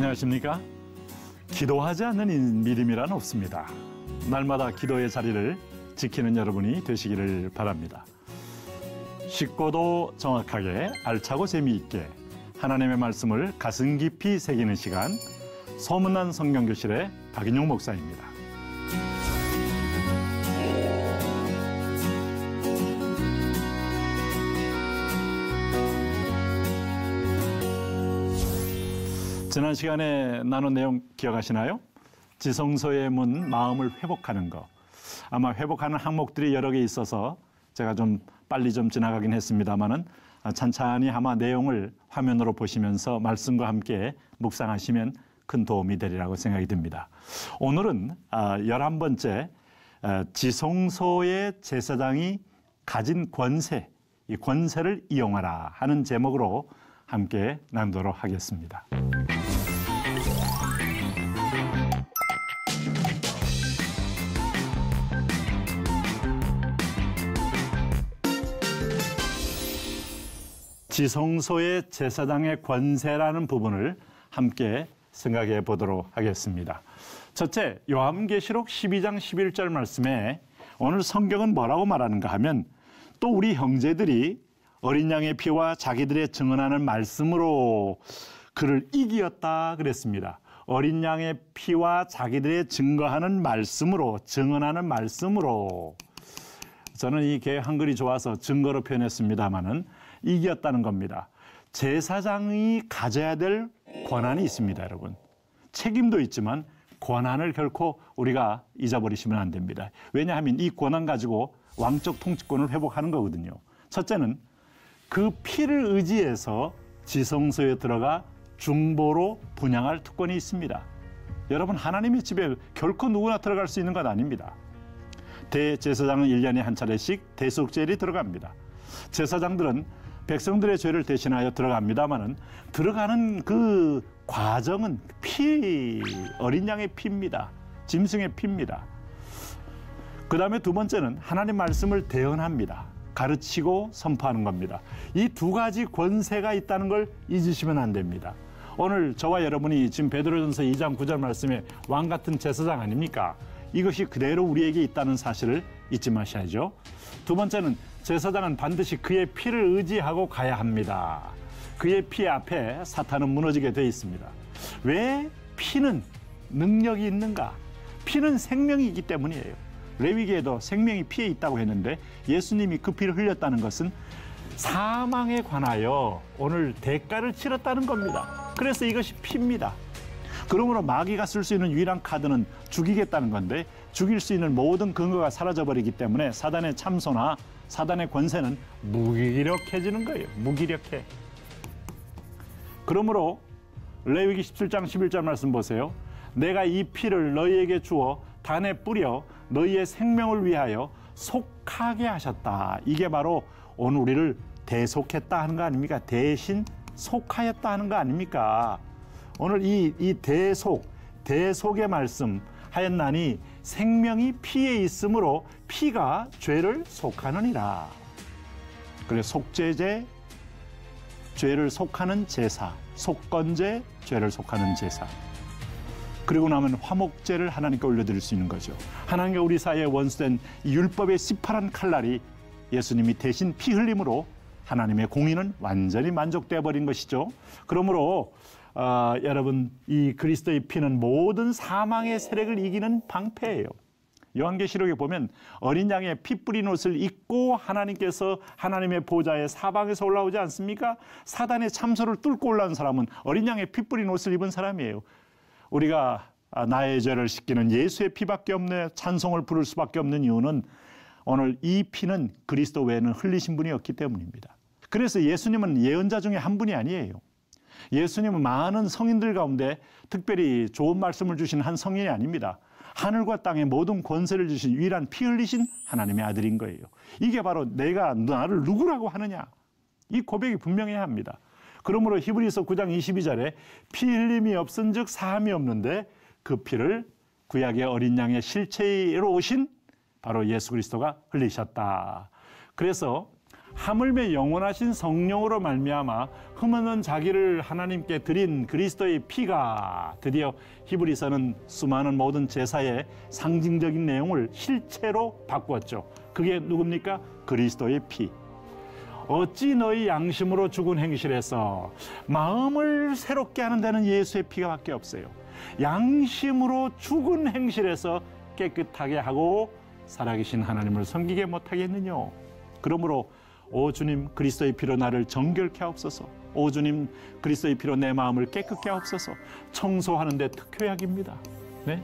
안녕하십니까? 기도하지 않는 믿음이란 없습니다. 날마다 기도의 자리를 지키는 여러분이 되시기를 바랍니다. 쉽고도 정확하게 알차고 재미있게 하나님의 말씀을 가슴 깊이 새기는 시간, 소문난 성경교실의 박인용 목사입니다. 지난 시간에 나눈 내용 기억하시나요? 지성소의 문, 마음을 회복하는 것. 아마 회복하는 항목들이 여러 개 있어서 제가 좀 빨리 좀 지나가긴 했습니다만은 찬찬히 아마 내용을 화면으로 보시면서 말씀과 함께 묵상하시면 큰 도움이 되리라고 생각이 듭니다. 오늘은 11번째 지성소의 제사장이 가진 권세, 이 권세를 이용하라 하는 제목으로 함께 나누도록 하겠습니다. 지성소의 제사장의 권세라는 부분을 함께 생각해 보도록 하겠습니다. 첫째, 요한계시록 12장 11절 말씀에 오늘 성경은 뭐라고 말하는가 하면 또 우리 형제들이 어린 양의 피와 자기들의 증언하는 말씀으로 그를 이기었다 그랬습니다. 어린 양의 피와 자기들의 증거하는 말씀으로, 증언하는 말씀으로. 저는 이 개 한글이 좋아서 증거로 표현했습니다마는 이겼다는 겁니다. 제사장이 가져야 될 권한이 있습니다, 여러분. 책임도 있지만 권한을 결코 우리가 잊어버리시면 안 됩니다. 왜냐하면 이 권한 가지고 왕적 통치권을 회복하는 거거든요. 첫째는 그 피를 의지해서 지성소에 들어가 중보로 분향할 특권이 있습니다. 여러분, 하나님의 집에 결코 누구나 들어갈 수 있는 것 아닙니다. 대제사장은 1년에 한 차례씩 대속죄일이 들어갑니다. 제사장들은 백성들의 죄를 대신하여 들어갑니다마는 들어가는 그 과정은 어린 양의 피입니다. 짐승의 피입니다. 그 다음에 두 번째는 하나님 말씀을 대언합니다. 가르치고 선포하는 겁니다. 이 두 가지 권세가 있다는 걸 잊으시면 안 됩니다. 오늘 저와 여러분이 지금 베드로전서 2장 9절 말씀에 왕 같은 제사장 아닙니까? 이것이 그대로 우리에게 있다는 사실을 잊지 마셔야죠. 두 번째는 제사장은 반드시 그의 피를 의지하고 가야 합니다. 그의 피 앞에 사탄은 무너지게 되어 있습니다. 왜 피는 능력이 있는가? 피는 생명이기 때문이에요. 레위기에도 생명이 피에 있다고 했는데 예수님이 그 피를 흘렸다는 것은 사망에 관하여 오늘 대가를 치렀다는 겁니다. 그래서 이것이 피입니다. 그러므로 마귀가 쓸 수 있는 유일한 카드는 죽이겠다는 건데 죽일 수 있는 모든 근거가 사라져버리기 때문에 사단의 참소나 사단의 권세는 무기력해지는 거예요. 무기력해. 그러므로 레위기 17장 11절 말씀 보세요. 내가 이 피를 너희에게 주어 단에 뿌려 너희의 생명을 위하여 속하게 하셨다. 이게 바로 오늘 우리를 대속했다 하는 거 아닙니까? 대신 속하였다 하는 거 아닙니까? 오늘 이 대속의 말씀 하였나니 생명이 피에 있으므로 피가 죄를 속하느니라. 그래, 속죄제, 죄를 속하는 제사, 속건제, 죄를 속하는 제사. 그리고 나면 화목제를 하나님께 올려드릴 수 있는 거죠. 하나님과 우리 사이에 원수된 율법의 시퍼런 칼날이 예수님이 대신 피 흘림으로 하나님의 공의는 완전히 만족되어 버린 것이죠. 그러므로 여러분, 이 그리스도의 피는 모든 사망의 세력을 이기는 방패예요. 요한계시록에 보면 어린 양의 피 뿌린 옷을 입고 하나님께서 하나님의 보좌에 사방에서 올라오지 않습니까? 사단의 참소를 뚫고 올라온 사람은 어린 양의 피 뿌린 옷을 입은 사람이에요. 우리가 나의 죄를 씻기는 예수의 피밖에 없네 찬송을 부를 수밖에 없는 이유는 오늘 이 피는 그리스도 외에는 흘리신 분이 없기 때문입니다. 그래서 예수님은 예언자 중에 한 분이 아니에요. 예수님은 많은 성인들 가운데 특별히 좋은 말씀을 주신 한 성인이 아닙니다. 하늘과 땅의 모든 권세를 주신 유일한 피 흘리신 하나님의 아들인 거예요. 이게 바로 내가 나를 누구라고 하느냐, 이 고백이 분명해야 합니다. 그러므로 히브리서 9장 22절에 피 흘림이 없은즉 사함이 없는데 그 피를 구약의 어린 양의 실체로 오신 바로 예수 그리스도가 흘리셨다. 그래서 하물며 영원하신 성령으로 말미암아 흠없는 자기를 하나님께 드린 그리스도의 피가 드디어 히브리서는 수많은 모든 제사의 상징적인 내용을 실체로 바꾸었죠. 그게 누굽니까? 그리스도의 피. 어찌 너희 양심으로 죽은 행실에서 마음을 새롭게 하는 데는 예수의 피가 밖에 없어요. 양심으로 죽은 행실에서 깨끗하게 하고 살아계신 하나님을 섬기게 못하겠느냐. 그러므로 오 주님, 그리스도의 피로 나를 정결케 하옵소서. 오 주님, 그리스도의 피로 내 마음을 깨끗게 하옵소서. 청소하는 데 특효약입니다. 네?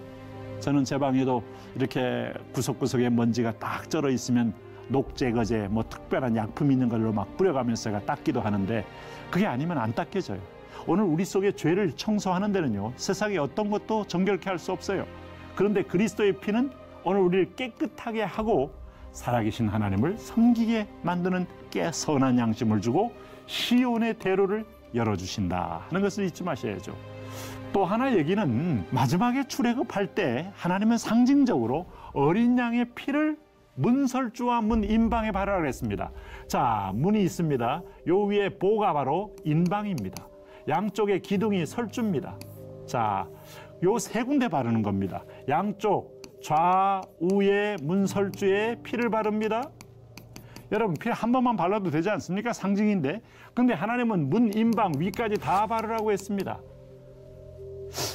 저는 제 방에도 이렇게 구석구석에 먼지가 딱 쩔어 있으면 녹제거제, 뭐 특별한 약품 있는 걸로 막 뿌려가면서 제가 닦기도 하는데 그게 아니면 안 닦여져요. 오늘 우리 속에 죄를 청소하는 데는요, 세상에 어떤 것도 정결케 할 수 없어요. 그런데 그리스도의 피는 오늘 우리를 깨끗하게 하고 살아계신 하나님을 섬기게 만드는 꽤 선한 양심을 주고 시온의 대로를 열어주신다 하는 것을 잊지 마셔야죠. 또 하나 얘기는 마지막에 출애굽할 때 하나님은 상징적으로 어린 양의 피를 문설주와 문 인방에 바르라고 했습니다. 자, 문이 있습니다. 요 위에 보가 바로 인방입니다. 양쪽에 기둥이 설주입니다. 자, 요 세 군데 바르는 겁니다. 양쪽 좌우에 문설주에 피를 바릅니다. 여러분, 피 한 번만 발라도 되지 않습니까? 상징인데. 근데 하나님은 문 인방 위까지 다 바르라고 했습니다.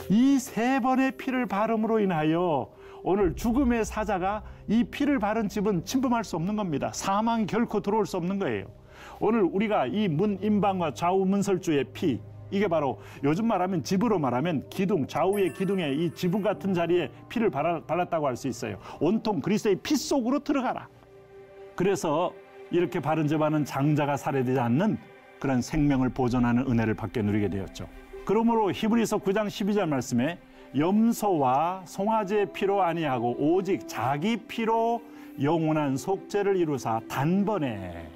이 세 번의 피를 바름으로 인하여 오늘 죽음의 사자가 이 피를 바른 집은 침범할 수 없는 겁니다. 사망이 결코 들어올 수 없는 거예요. 오늘 우리가 이 문 인방과 좌우 문설주의 피, 이게 바로 요즘 말하면 집으로 말하면 기둥, 좌우의 기둥에 이 지붕 같은 자리에 피를 발랐다고 할 수 있어요. 온통 그리스도의 피 속으로 들어가라. 그래서 이렇게 바른 집안은 장자가 살해되지 않는 그런 생명을 보존하는 은혜를 받게 누리게 되었죠. 그러므로 히브리서 9장 12절 말씀에 염소와 송아지의 피로 아니하고 오직 자기 피로 영원한 속죄를 이루사 단번에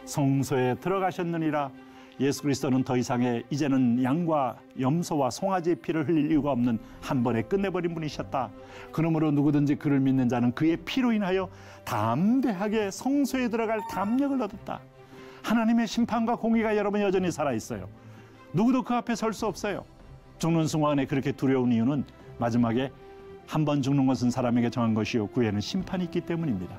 성소에 들어가셨느니라. 예수 그리스도는 더 이상의 이제는 양과 염소와 송아지의 피를 흘릴 이유가 없는 한 번에 끝내버린 분이셨다. 그러므로 누구든지 그를 믿는 자는 그의 피로 인하여 담대하게 성소에 들어갈 담력을 얻었다. 하나님의 심판과 공의가 여러분 여전히 살아있어요. 누구도 그 앞에 설 수 없어요. 죽는 순간에 그렇게 두려운 이유는 마지막에 한 번 죽는 것은 사람에게 정한 것이요 그 후에는 심판이 있기 때문입니다.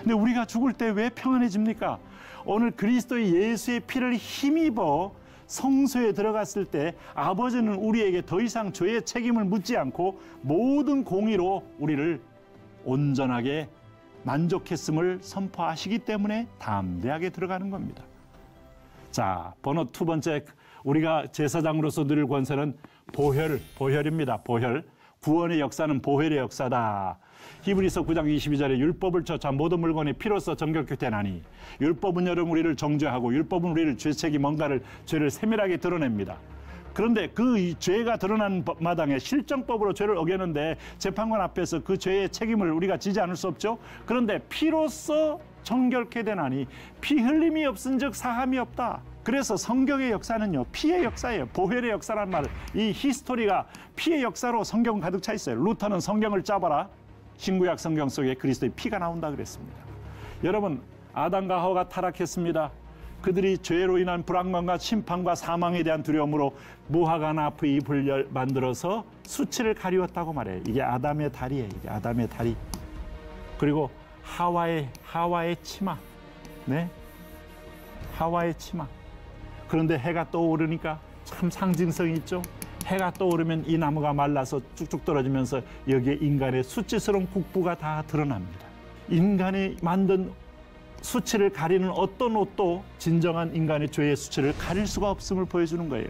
근데 우리가 죽을 때 왜 평안해집니까? 오늘 그리스도의 예수의 피를 힘입어 성소에 들어갔을 때 아버지는 우리에게 더 이상 죄의 책임을 묻지 않고 모든 공의로 우리를 온전하게 만족했음을 선포하시기 때문에 담대하게 들어가는 겁니다. 자, 번호 두 번째, 우리가 제사장으로서 누릴 권세는 보혈입니다. 보혈. 구원의 역사는 보혈의 역사다. 히브리서 9장 22절에 율법을 쫓아 모든 물건이 피로써 정결케 되나니 율법은 여러분 우리를 정죄하고 율법은 우리를 죄책이 뭔가를 죄를 세밀하게 드러냅니다. 그런데 그 죄가 드러난 마당에 실정법으로 죄를 어겼는데 재판관 앞에서 그 죄의 책임을 우리가 지지 않을 수 없죠. 그런데 피로써 정결케 되나니 피 흘림이 없은즉 사함이 없다. 그래서 성경의 역사는요, 피의 역사예요. 보혈의 역사란 말, 이 히스토리가 피의 역사로 성경은 가득 차 있어요. 루터는 성경을 짜봐라. 신구약 성경 속에 그리스도의 피가 나온다 그랬습니다. 여러분, 아담과 하와가 타락했습니다. 그들이 죄로 인한 불안감과 심판과 사망에 대한 두려움으로 무화과 나무 잎을 만들어서 수치를 가리웠다고 말해요. 이게 아담의 다리예요. 이게 아담의 다리. 그리고 하와의 치마. 네? 하와의 치마. 그런데 해가 떠오르니까 참 상징성이 있죠. 해가 떠오르면 이 나무가 말라서 쭉쭉 떨어지면서 여기에 인간의 수치스러운 국부가 다 드러납니다. 인간이 만든 수치를 가리는 어떤 옷도 진정한 인간의 죄의 수치를 가릴 수가 없음을 보여주는 거예요.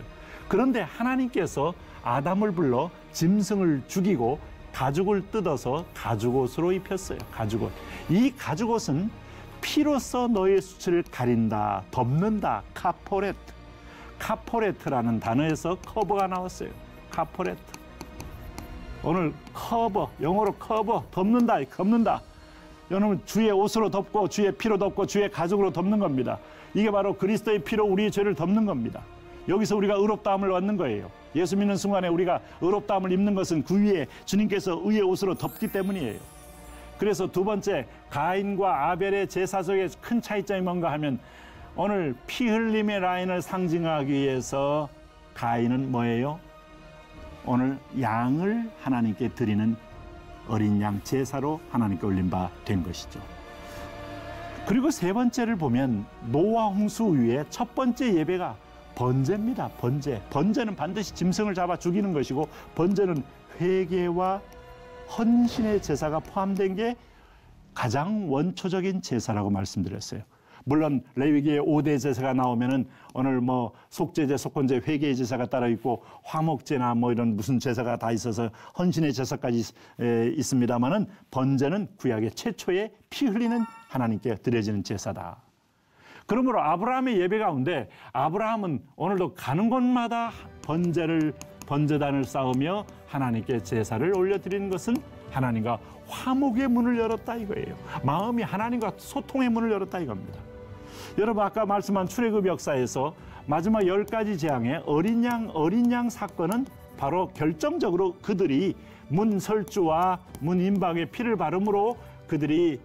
그런데 하나님께서 아담을 불러 짐승을 죽이고 가죽을 뜯어서 가죽옷으로 입혔어요. 가죽옷. 이 가죽옷은 피로써 너의 수치를 가린다, 덮는다. 카포레트라는 단어에서 커버가 나왔어요. 카포레트. 오늘 커버, 영어로 커버, 덮는다. 여러분, 주의 옷으로 덮고 주의 피로 덮고 주의 가죽으로 덮는 겁니다. 이게 바로 그리스도의 피로 우리의 죄를 덮는 겁니다. 여기서 우리가 의롭다함을 얻는 거예요. 예수 믿는 순간에 우리가 의롭다함을 입는 것은 그 위에 주님께서 의의 옷으로 덮기 때문이에요. 그래서 두 번째, 가인과 아벨의 제사 속에 큰 차이점이 뭔가 하면 오늘 피 흘림의 라인을 상징하기 위해서 가인은 뭐예요? 오늘 양을 하나님께 드리는 어린 양 제사로 하나님께 올린 바 된 것이죠. 그리고 세 번째를 보면 노아 홍수 위에 첫 번째 예배가 번제입니다. 번제. 번제는 반드시 짐승을 잡아 죽이는 것이고, 번제는 회개와 헌신의 제사가 포함된 게 가장 원초적인 제사라고 말씀드렸어요. 물론 레위기의 5대 제사가 나오면은 오늘 뭐 속죄제, 속건제, 회개의 제사가 따로 있고 화목제나 뭐 이런 무슨 제사가 다 있어서 헌신의 제사까지 있습니다만은, 번제는 구약의 최초의 피 흘리는 하나님께 드려지는 제사다. 그러므로 아브라함의 예배 가운데 아브라함은 오늘도 가는 곳마다 번제단을 쌓으며 하나님께 제사를 올려드리는 것은 하나님과 화목의 문을 열었다 이거예요. 마음이 하나님과 소통의 문을 열었다 이겁니다. 여러분, 아까 말씀한 출애굽 역사에서 마지막 10가지 재앙의 어린 양 사건은 바로 결정적으로 그들이 문설주와 문임박의 피를 바름으로 그들이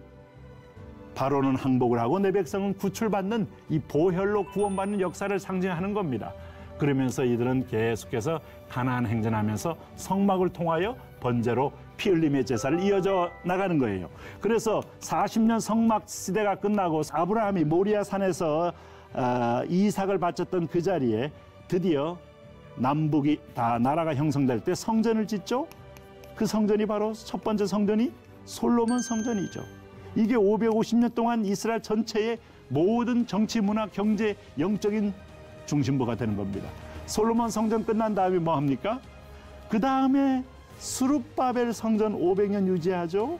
바로는 항복을 하고 내 백성은 구출받는 이 보혈로 구원받는 역사를 상징하는 겁니다. 그러면서 이들은 계속해서 가나안 행전하면서 성막을 통하여 번제로 피 흘림의 제사를 이어져 나가는 거예요. 그래서 40년 성막 시대가 끝나고 아브라함이 모리아 산에서 이삭을 바쳤던 그 자리에 드디어 남북이 다 나라가 형성될 때 성전을 짓죠. 그 성전이 바로 첫 번째 성전이 솔로몬 성전이죠. 이게 550년 동안 이스라엘 전체의 모든 정치, 문화, 경제, 영적인 중심부가 되는 겁니다. 솔로몬 성전 끝난 다음에 뭐 합니까? 그 다음에 스룹바벨 성전 500년 유지하죠.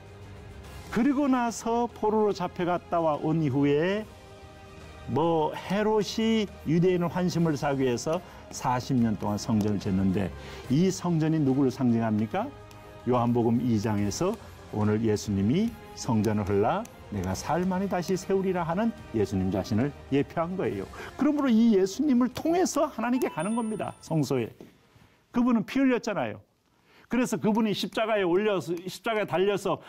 그리고 나서 포로로 잡혀갔다 온 이후에 뭐 헤롯이 유대인의 환심을 사기 위해서 40년 동안 성전을 짓는데, 이 성전이 누구를 상징합니까? 요한복음 2장에서 오늘 예수님이 성전을 헐라 내가 살만이 다시 세우리라 하는 예수님 자신을 예표한 거예요. 그러므로 이 예수님을 통해서 하나님께 가는 겁니다. 성소에. 그분은 피 흘렸잖아요. 그래서 그분이 십자가에 달려서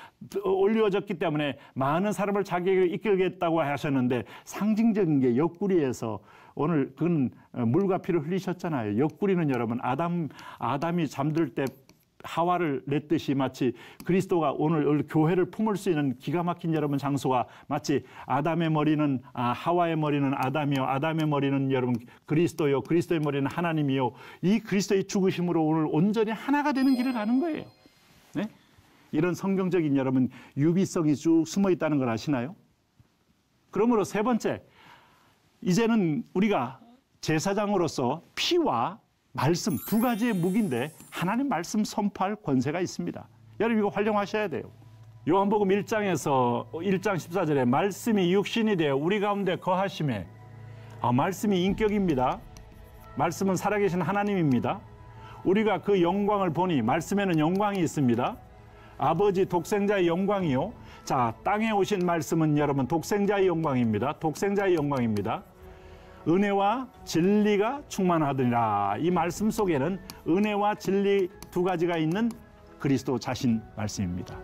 올려졌기 때문에 많은 사람을 자기에게 이끌겠다고 하셨는데, 상징적인 게 옆구리에서 오늘 그는 물과 피를 흘리셨잖아요. 옆구리는 여러분 아담이 잠들 때 하와를 냈듯이 마치 그리스도가 오늘 교회를 품을 수 있는 기가 막힌 여러분 장소가 마치 아담의 머리는 하와의 머리는 아담이요, 아담의 머리는 여러분 그리스도요, 그리스도의 머리는 하나님이요, 이 그리스도의 죽으심으로 오늘 온전히 하나가 되는 길을 가는 거예요. 네? 이런 성경적인 여러분 유비성이 쭉 숨어 있다는 걸 아시나요? 그러므로 세 번째, 이제는 우리가 제사장으로서 피와 말씀 두 가지의 무기인데 하나님 말씀 선포할 권세가 있습니다. 여러분 이거 활용하셔야 돼요. 요한복음 1장 14절에 말씀이 육신이 되어 우리 가운데 거하심에, 말씀이 인격입니다. 말씀은 살아계신 하나님입니다. 우리가 그 영광을 보니, 말씀에는 영광이 있습니다. 아버지 독생자의 영광이요. 자, 땅에 오신 말씀은 여러분 독생자의 영광입니다. 독생자의 영광입니다. 은혜와 진리가 충만하더니라. 이 말씀 속에는 은혜와 진리 두 가지가 있는 그리스도 자신 말씀입니다.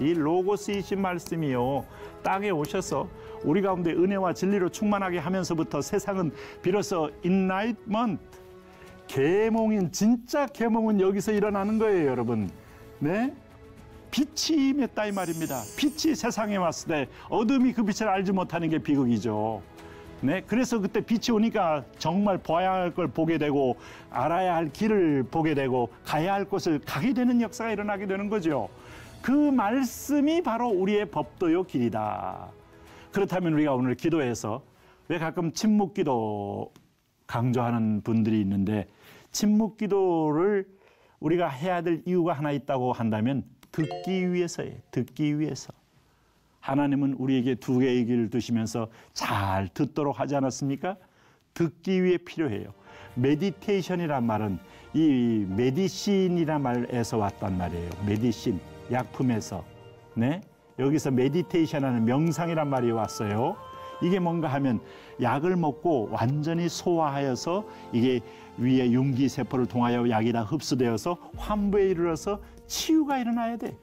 이 로고스이신 말씀이요, 땅에 오셔서 우리 가운데 은혜와 진리로 충만하게 하면서부터 세상은 비로소 인라이트먼트, 진짜 계몽은 여기서 일어나는 거예요, 여러분. 네? 빛이 임했다 이 말입니다. 빛이 세상에 왔을 때 어둠이 그 빛을 알지 못하는 게 비극이죠. 네, 그래서 그때 빛이 오니까 정말 봐야 할 걸 보게 되고 알아야 할 길을 보게 되고 가야 할 곳을 가게 되는 역사가 일어나게 되는 거죠. 그 말씀이 바로 우리의 법도요 길이다. 그렇다면 우리가 오늘 기도해서, 왜 가끔 침묵기도 강조하는 분들이 있는데, 침묵기도를 우리가 해야 될 이유가 하나 있다고 한다면 듣기 위해서예요. 듣기 위해서. 하나님은 우리에게 두 개의 귀를 두시면서 잘 듣도록 하지 않았습니까? 듣기 위해 필요해요. 메디테이션이란 말은 이 메디신이란 말에서 왔단 말이에요. 메디신, 약품에서. 네? 여기서 메디테이션하는 명상이란 말이 왔어요. 이게 뭔가 하면 약을 먹고 완전히 소화하여서 이게 위에 융기세포를 통하여 약이 다 흡수되어서 환부에 이르러서 치유가 일어나야 돼.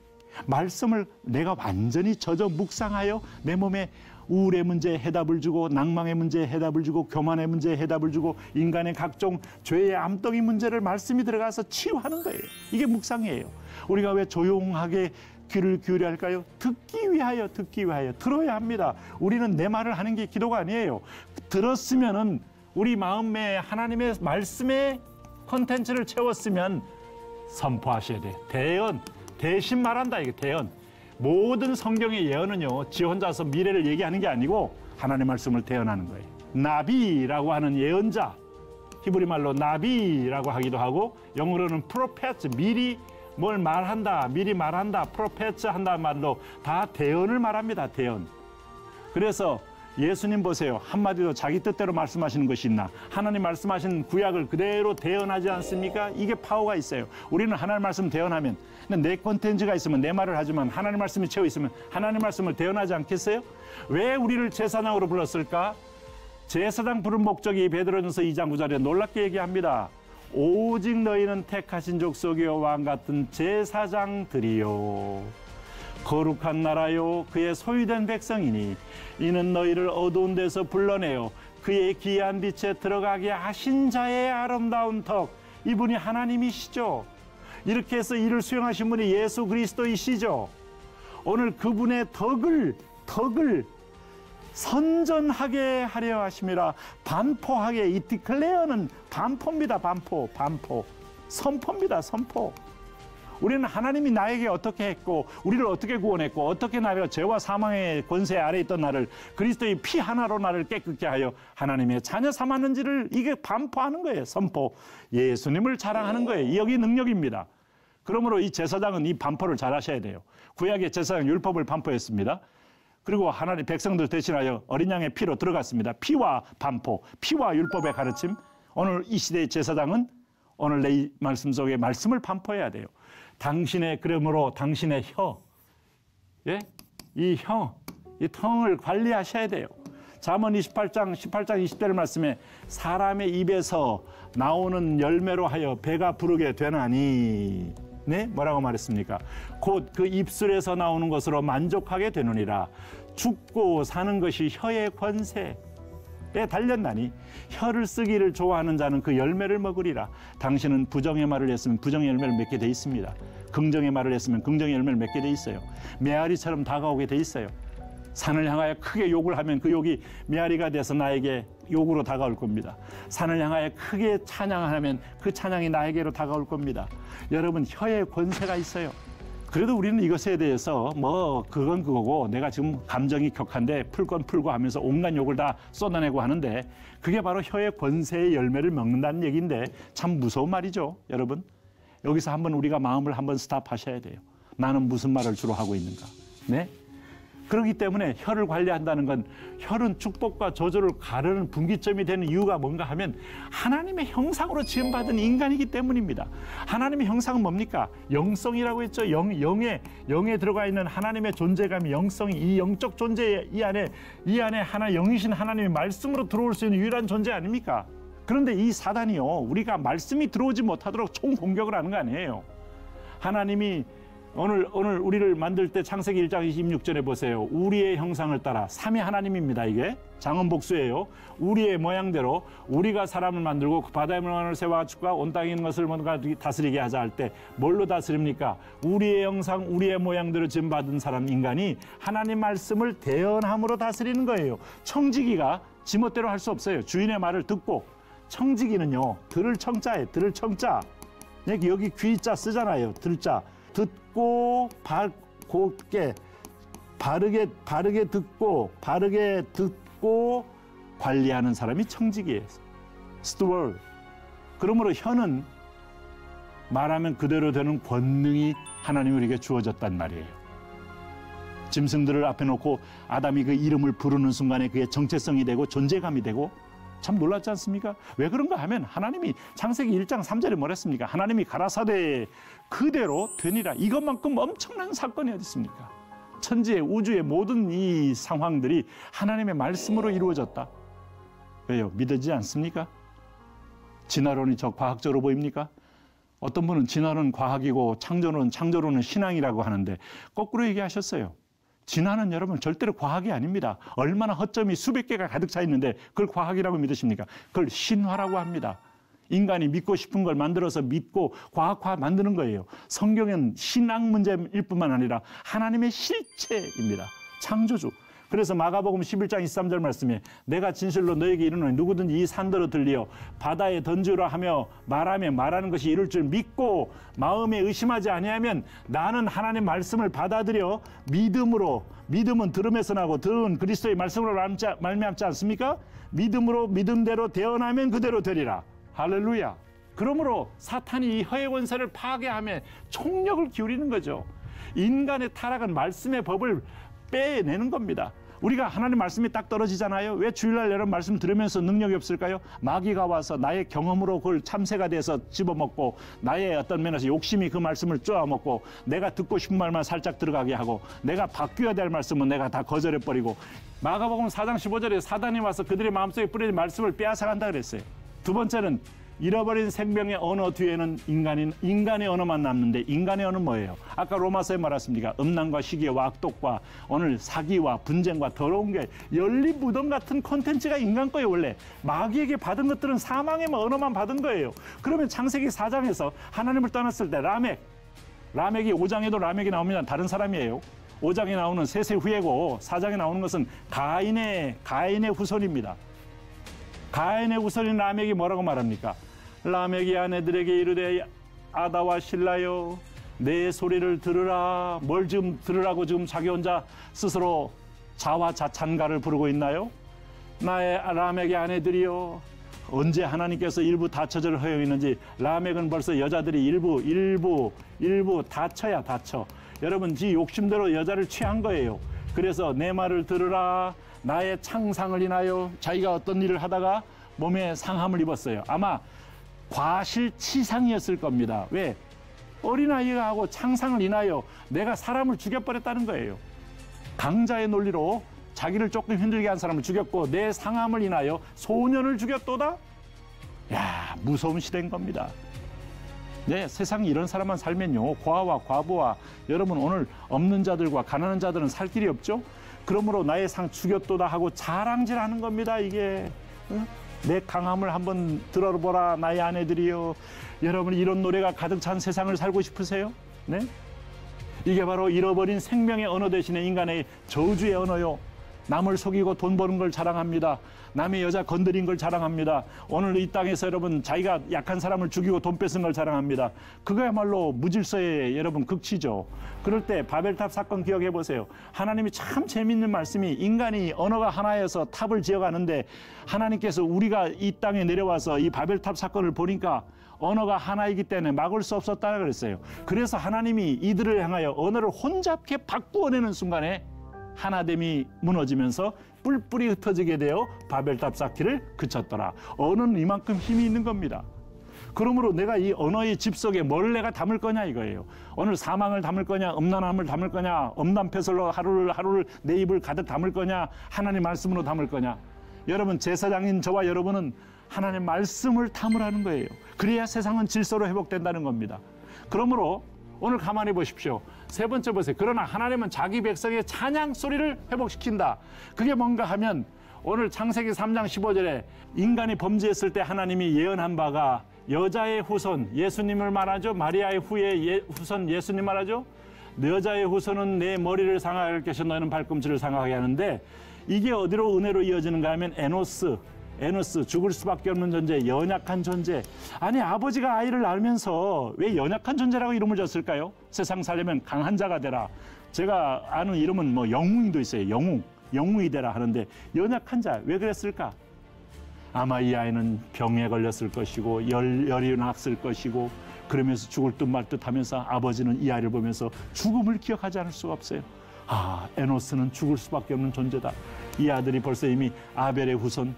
말씀을 내가 완전히 젖어 묵상하여 내 몸에 우울의 문제에 해답을 주고, 낭망의 문제에 해답을 주고, 교만의 문제에 해답을 주고, 인간의 각종 죄의 암덩이 문제를 말씀이 들어가서 치유하는 거예요. 이게 묵상이에요. 우리가 왜 조용하게 귀를 기울여야 할까요? 듣기 위하여, 듣기 위하여. 들어야 합니다. 우리는 내 말을 하는 게 기도가 아니에요. 들었으면은 우리 마음에 하나님의 말씀의 콘텐츠를 채웠으면 선포하셔야 돼요. 대언, 대신 말한다. 이게 대언. 모든 성경의 예언은요, 지 혼자서 미래를 얘기하는 게 아니고 하나님의 말씀을 대언하는 거예요. 나비라고 하는 예언자, 히브리 말로 나비라고 하기도 하고, 영어로는 프로페트, 미리 뭘 말한다, 미리 말한다, 프로페트 한다는 말로 다 대언을 말합니다. 대언. 그래서 예수님 보세요. 한마디로 자기 뜻대로 말씀하시는 것이 있나? 하나님 말씀하신 구약을 그대로 대언하지 않습니까? 이게 파워가 있어요. 우리는 하나님 말씀 대언하면, 내 콘텐츠가 있으면, 내 말을 하지만 하나님 말씀이 채워 있으면 하나님 말씀을 대언하지 않겠어요? 왜 우리를 제사장으로 불렀을까? 제사장 부른 목적이 베드로전서 2장 9절에 놀랍게 얘기합니다. 오직 너희는 택하신 족속이요 왕 같은 제사장들이요 거룩한 나라요 그의 소유된 백성이니 이는 너희를 어두운 데서 불러내어 그의 귀한 빛에 들어가게 하신 자의 아름다운 덕. 이분이 하나님이시죠. 이렇게 해서 이를 수행하신 분이 예수 그리스도이시죠. 오늘 그분의 덕을 선전하게 하려 하심이라. 반포하게. 이 디클레어는 반포입니다. 반포. 선포입니다. 선포. 우리는 하나님이 나에게 어떻게 했고, 우리를 어떻게 구원했고, 어떻게 나를 죄와 사망의 권세 아래 있던 나를 그리스도의 피 하나로 나를 깨끗게 하여 하나님의 자녀 삼았는지를 이게 반포하는 거예요. 선포. 예수님을 자랑하는 거예요. 여기 능력입니다. 그러므로 이 제사장은 이 반포를 잘 하셔야 돼요. 구약의 제사장 율법을 반포했습니다. 그리고 하나님 백성들 대신하여 어린 양의 피로 들어갔습니다. 피와 반포, 피와 율법의 가르침. 오늘 이 시대의 제사장은 오늘 내 말씀 속에 말씀을 반포해야 돼요. 당신의, 그러므로 당신의 혀, 예? 이 ton을 관리하셔야 돼요. 잠언 28장 20절 말씀에 사람의 입에서 나오는 열매로 하여 배가 부르게 되나니, 네? 뭐라고 말했습니까? 곧 그 입술에서 나오는 것으로 만족하게 되느니라. 죽고 사는 것이 혀의 권세에 달렸나니 혀를 쓰기를 좋아하는 자는 그 열매를 먹으리라. 당신은 부정의 말을 했으면 부정의 열매를 맺게 돼 있습니다. 긍정의 말을 했으면 긍정의 열매를 맺게 돼 있어요. 메아리처럼 다가오게 돼 있어요. 산을 향하여 크게 욕을 하면 그 욕이 메아리가 돼서 나에게 욕으로 다가올 겁니다. 산을 향하여 크게 찬양하면 그 찬양이 나에게로 다가올 겁니다. 여러분, 혀의 권세가 있어요. 그래도 우리는 이것에 대해서 그건 그거고, 내가 지금 감정이 격한데 풀 건 풀고 하면서 온갖 욕을 다 쏟아내고 하는데, 그게 바로 혀의 권세의 열매를 먹는다는 얘기인데 참 무서운 말이죠. 여러분, 여기서 한번 우리가 마음을 한번 스탑하셔야 돼요. 나는 무슨 말을 주로 하고 있는가? 네? 그렇기 때문에 혀를 관리한다는 건, 혀는 축복과 저주를 가르는 분기점이 되는 이유가 뭔가 하면 하나님의 형상으로 지음받은 인간이기 때문입니다. 하나님의 형상은 뭡니까? 영성이라고 했죠. 영에 들어가 있는 하나님의 존재감이, 영성이, 이 영적 존재, 이 안에 하나 영이신 하나님의 말씀으로 들어올 수 있는 유일한 존재 아닙니까? 그런데 이 사단이요, 우리가 말씀이 들어오지 못하도록 총공격을 하는 거 아니에요. 하나님이 오늘 우리를 만들 때 창세기 1장 26절에 보세요. 우리의 형상을 따라, 삼위 하나님입니다. 이게 장언복수예요. 우리의 모양대로 우리가 사람을 만들고 그 바다의 물건을 새와 가축과 온 땅에 있는 것을 뭔가 다스리게 하자 할 때 뭘로 다스립니까? 우리의 형상, 우리의 모양대로 지음받은 사람, 인간이 하나님 말씀을 대언함으로 다스리는 거예요. 청지기가 지멋대로 할 수 없어요. 주인의 말을 듣고. 청지기는요, 들을 청자예요. 들을 청자. 여기 귀자 쓰잖아요. 들자. 듣고 곱게 바르게 듣고 관리하는 사람이 청지기예요. 스튜어드. 그러므로 혀는 말하면 그대로 되는 권능이 하나님 우리에게 주어졌단 말이에요. 짐승들을 앞에 놓고 아담이 그 이름을 부르는 순간에 그게 정체성이 되고 존재감이 되고, 참 놀랍지 않습니까? 왜 그런가 하면 하나님이 창세기 1장 3절에 뭐랬습니까? 하나님이 가라사대 그대로 되니라. 이것만큼 엄청난 사건이 어디 있습니까? 천지의, 우주의 모든 이 상황들이 하나님의 말씀으로 이루어졌다. 왜요? 믿어지지 않습니까? 진화론이 저 과학적으로 보입니까? 어떤 분은 진화는 과학이고 창조론은 신앙이라고 하는데 거꾸로 얘기하셨어요. 진화는 여러분 절대로 과학이 아닙니다. 얼마나 허점이 수백 개가 가득 차 있는데 그걸 과학이라고 믿으십니까? 그걸 신화라고 합니다. 인간이 믿고 싶은 걸 만들어서 믿고 과학화 만드는 거예요. 성경은 신앙 문제일 뿐만 아니라 하나님의 실체입니다. 창조주. 그래서 마가복음 11장 23절 말씀에 내가 진실로 너에게 이르노니 누구든지 이 산더러 들리어 바다에 던지라 하며 말하는 것이 이룰 줄 믿고 마음에 의심하지 아니하면 나는 하나님의 말씀을 받아들여 믿음은 들음에서 나고 들은 그리스도의 말씀으로 말미암지 않습니까? 믿음으로 믿음대로 대언하면 그대로 되리라. 할렐루야. 그러므로 사탄이 이 허의 권세를 파괴하며 총력을 기울이는 거죠. 인간의 타락은 말씀의 법을 빼내는 겁니다. 우리가 하나님 말씀이 딱 떨어지잖아요. 왜 주일날 여러분 말씀 들으면서 능력이 없을까요? 마귀가 와서 나의 경험으로 그걸 참새가 돼서 집어먹고 나의 어떤 면에서 욕심이 그 말씀을 쪼아먹고 내가 듣고 싶은 말만 살짝 들어가게 하고 내가 바뀌어야 될 말씀은 내가 다 거절해버리고 마가복음 4장 15절에 사단이 와서 그들의 마음속에 뿌려진 말씀을 빼앗아간다 그랬어요. 두 번째는 잃어버린 생명의 언어 뒤에는 인간의 언어만 남는데 인간의 언어는 뭐예요? 아까 로마서에 말했습니까? 음란과 시기와 악독과 오늘 사기와 분쟁과 더러운 게 열린 무덤 같은 콘텐츠가 인간 거예요. 원래 마귀에게 받은 것들은 사망의 언어만 받은 거예요. 그러면 창세기 4장에서 하나님을 떠났을 때 라멕이 5장에도 라멕이 나오면 다른 사람이에요. 5장에 나오는 셋의 후예고 4장에 나오는 것은 가인의 후손입니다. 가인의 후손인 라멕이 뭐라고 말합니까? 라멕이 아내들에게 이르되 아다와 실라여 내 소리를 들으라. 뭘 지금 들으라고 지금 자기 혼자 스스로 자화자찬가를 부르고 있나요? 나의 라멕의 아내들이여. 언제 하나님께서 일부 다처제를 허용했는지 라멕은 벌써 여자들이 일부 다쳐야 다쳐. 여러분 지 욕심대로 여자를 취한 거예요. 그래서 내 말을 들으라. 나의 창상을 인하여 자기가 어떤 일을 하다가 몸에 상함을 입었어요. 아마 과실치상이었을 겁니다. 왜? 어린아이가 하고 창상을 인하여 내가 사람을 죽여버렸다는 거예요. 강자의 논리로 자기를 조금 힘들게 한 사람을 죽였고 내 상함을 인하여 소년을 죽였도다? 야, 무서운 시대인 겁니다. 네, 세상에 이런 사람만 살면요. 고아와 과부와 여러분 오늘 없는 자들과 가난한 자들은 살 길이 없죠? 그러므로 나의 상 죽였도다 하고 자랑질하는 겁니다. 이게 내 강함을 한번 들어보라 나의 아내들이여. 여러분 이런 노래가 가득 찬 세상을 살고 싶으세요? 네? 이게 바로 잃어버린 생명의 언어 대신에 인간의 저주의 언어요. 남을 속이고 돈 버는 걸 자랑합니다. 남의 여자 건드린 걸 자랑합니다. 오늘 이 땅에서 여러분 자기가 약한 사람을 죽이고 돈 뺏은 걸 자랑합니다. 그거야말로 무질서의 여러분 극치죠. 그럴 때 바벨탑 사건 기억해 보세요. 하나님이 참 재밌는 말씀이 인간이 언어가 하나여서 탑을 지어가는데 하나님께서 우리가 이 땅에 내려와서 이 바벨탑 사건을 보니까 언어가 하나이기 때문에 막을 수 없었다고 그랬어요. 그래서 하나님이 이들을 향하여 언어를 혼잡게 바꾸어내는 순간에 하나됨이 무너지면서 뿔뿔이 흩어지게 되어 바벨탑 쌓기를 그쳤더라. 언어는 이만큼 힘이 있는 겁니다. 그러므로 내가 이 언어의 집 속에 뭘 내가 담을 거냐 이거예요. 오늘 사망을 담을 거냐, 음란함을 담을 거냐, 음란패설로 하루를 내 입을 가득 담을 거냐, 하나님 말씀으로 담을 거냐. 여러분 제사장인 저와 여러분은 하나님 말씀을 담으라는 거예요. 그래야 세상은 질서로 회복된다는 겁니다. 그러므로 오늘 가만히 보십시오. 세 번째 보세요. 그러나 하나님은 자기 백성의 찬양 소리를 회복시킨다. 그게 뭔가 하면 오늘 창세기 3장 15절에 인간이 범죄했을 때 하나님이 예언한 바가 여자의 후손 예수님을 말하죠. 마리아의 후손 예수님 말하죠. 여자의 후손은 내 머리를 상하게 해서 너희는 발꿈치를 상하게 하는데 이게 어디로 은혜로 이어지는가 하면 에노스 죽을 수밖에 없는 존재, 연약한 존재. 아니 아버지가 아이를 낳으면서 왜 연약한 존재라고 이름을 줬을까요? 세상 살려면 강한 자가 되라. 제가 아는 이름은 뭐 영웅도 있어요. 영웅이 되라 하는데 연약한 자 왜 그랬을까? 아마 이 아이는 병에 걸렸을 것이고 열이 났을 것이고 그러면서 죽을 듯 말 듯 하면서 아버지는 이 아이를 보면서 죽음을 기억하지 않을 수가 없어요. 아, 에노스는 죽을 수밖에 없는 존재다. 이 아들이 벌써 이미 아벨의 후손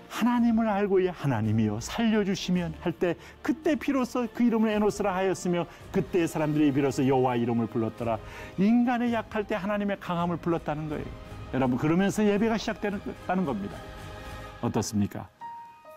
하나님을 알고 하나님이여 살려주시면 할 때 그때 비로소 그 이름을 에노스라 하였으며 그때 사람들이 비로소 여호와 이름을 불렀더라. 인간의 약할 때 하나님의 강함을 불렀다는 거예요. 여러분 그러면서 예배가 시작되는 겁니다. 어떻습니까?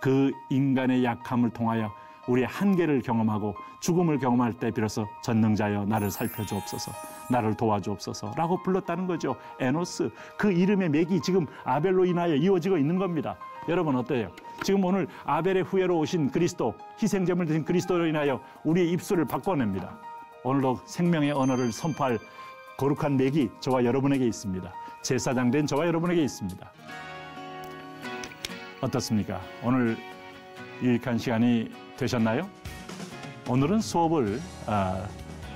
그 인간의 약함을 통하여 우리의 한계를 경험하고 죽음을 경험할 때 비로소 전능자여 나를 살펴주옵소서, 나를 도와주옵소서라고 불렀다는 거죠. 에노스, 그 이름의 맥이 지금 아벨로 인하여 이어지고 있는 겁니다. 여러분 어때요? 지금 오늘 아벨의 후예로 오신 그리스도, 희생제물 드신 그리스도로 인하여 우리의 입술을 바꿔냅니다. 오늘도 생명의 언어를 선포할 거룩한 맥이 저와 여러분에게 있습니다. 제사장 된 저와 여러분에게 있습니다. 어떻습니까? 오늘 유익한 시간이 되셨나요? 오늘은 수업을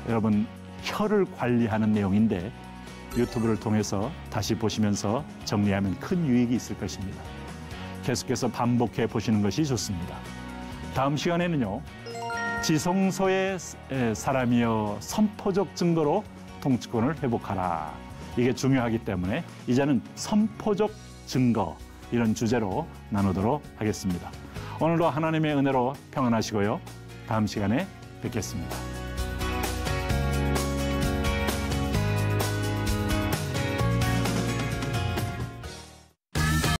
여러분 혀를 관리하는 내용인데 유튜브를 통해서 다시 보시면서 정리하면 큰 유익이 있을 것입니다. 계속해서 반복해 보시는 것이 좋습니다. 다음 시간에는요, 지성소의 사람이여 선포적 증거로 통치권을 회복하라. 이게 중요하기 때문에 이제는 선포적 증거, 이런 주제로 나누도록 하겠습니다. 오늘도 하나님의 은혜로 평안하시고요. 다음 시간에 뵙겠습니다.